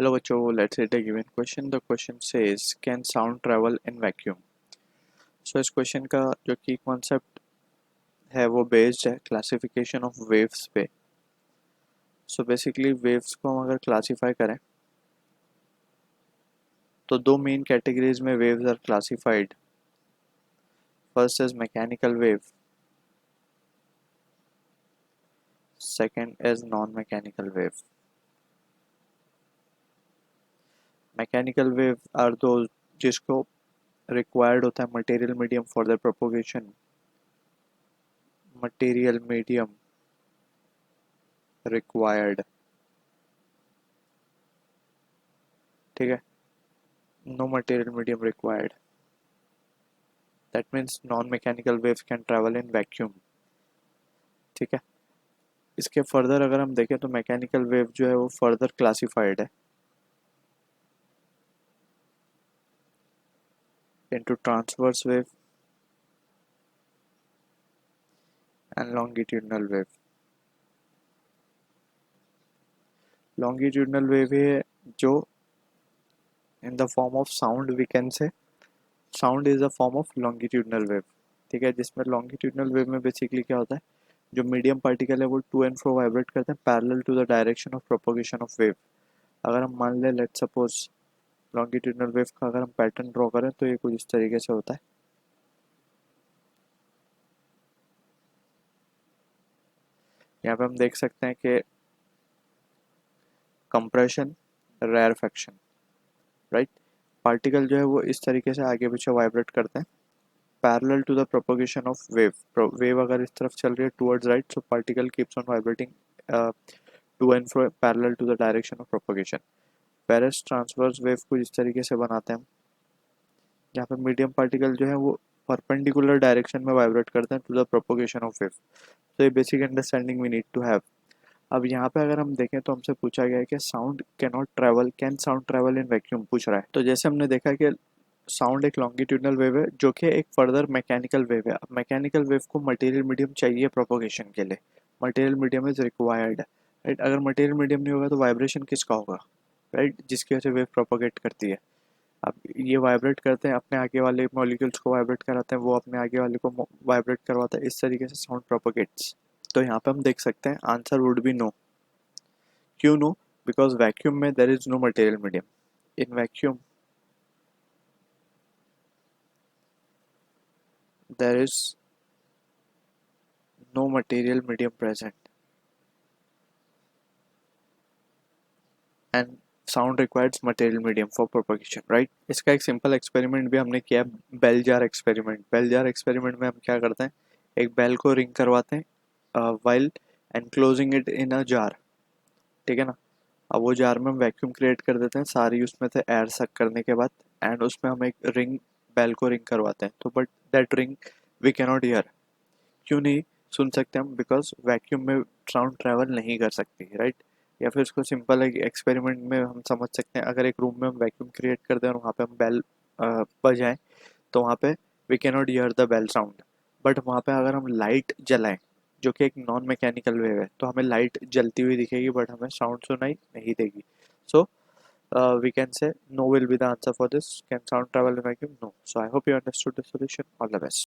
Hello बच्चों, let's read a given question. The question says, can sound travel in vacuum? So इस question का जो की concept है वो बेस्ड है क्लासिफिकेशन ऑफ वेव्स पे. सो बेसिकली वेव्स को हम अगर क्लासीफाई करें तो दो मेन कैटेगरीज में waves are classified. First is mechanical wave, second is non mechanical wave. Mechanical wave are दो जिसको रिक्वायर्ड होता है material medium for their propagation. Material medium required, ठीक है. No material medium required. That means non-mechanical waves can travel in vacuum. ठीक है. इसके further अगर हम देखें तो मैकेनिकल वेव जो है वो फर्दर क्लासिफाइड है into transverse wave and longitudinal wave. Longitudinal wave है जो in the form of sound we can say sound is a form of longitudinal wave. ठीक है, जिसमें longitudinal wave में बेसिकली क्या होता है, जो मीडियम पार्टिकल है वो टू एंड फ्रो वाइब्रेट करते हैं parallel to the direction of propagation of wave. अगर हम मान लें लेट्स सपोज लॉन्गिट्यूडनल वेव का अगर हम पैटर्न ड्रॉ करें तो ये कुछ इस तरीके से होता है. यहाँ पे हम देख सकते हैं कि कंप्रेशन, रेयरफेक्शन, राइट. पार्टिकल जो है वो इस तरीके से आगे पीछे वाइब्रेट करते हैं parallel to the propagation of wave. Wave अगर इस तरफ चल रही है towards right, so particle keeps on vibrating to and fro parallel to the direction of propagation. Whereas transverse wave को इस तरीके से बनाते हैं जहाँ पे मीडियम पार्टिकल जो है वो परपेंडिकुलर डायरेक्शन में वाइब्रेट करते हैं to the propagation of wave. तो ये basic understanding we need to have. अब यहाँ पे अगर हम देखें तो हमसे पूछा गया है कि sound can sound travel in vacuum पूछ रहा है. तो जैसे हमने देखा कि साउंड एक लॉन्गिट्यूडनल वेव है जो कि एक फर्दर मैकेनिकल वेव है. अब मैकेनिकल वेव को मटेरियल मीडियम चाहिए प्रोपोगेशन के लिए. Material medium is required, right. अगर मटेरियल मीडियम नहीं होगा तो वाइब्रेशन किसका होगा, राइट, जिसकी वजह से वेव प्रोपोगेट करती है. अब ये वाइब्रेट करते हैं, अपने आगे वाले मॉलिक्यूल्स को वाइब्रेट कराते हैं, वो अपने आगे वाले को वाइब्रेट करवाता है. इस तरीके से साउंड प्रोपोगेट्स. तो यहाँ पे हम देख सकते हैं आंसर वुड बी नो. क्यों नो? बिकॉज वैक्यूम में there is no material medium. In vacuum there is no material medium present and sound requires material medium for propagation, right. इसका एक सिंपल एक्सपेरिमेंट भी हमने किया, bell jar experiment. Bell jar experiment में हम क्या करते हैं, एक बेल को रिंग करवाते हैं while enclosing it in a jar, ठीक है ना. अब वो जार में हम वैक्यूम क्रिएट कर देते हैं सारी उसमें से एयर सक करने के बाद, एंड उसमें हम एक रिंग बेल को रिंग करवाते हैं. तो but that ring we cannot hear. क्यों नहीं सुन सकते हम? बिकॉज वैक्यूम में साउंड ट्रैवल नहीं कर सकती, राइट. या फिर उसको सिंपल एक एक्सपेरिमेंट में हम समझ सकते हैं, अगर एक रूम में हम वैक्यूम क्रिएट कर दें और वहाँ पे हम बेल बजाएं तो वहाँ पे we can not hear the bell sound. But वहाँ पे अगर हम लाइट जलाएं जो कि एक नॉन मैकेनिकल वेव है तो हमें लाइट जलती हुई दिखेगी बट हमें साउंड सुनाई नहीं देगी. सो we can say no will be the answer for this. Can sound travel in vacuum? No. So I hope you understood the solution. All the best.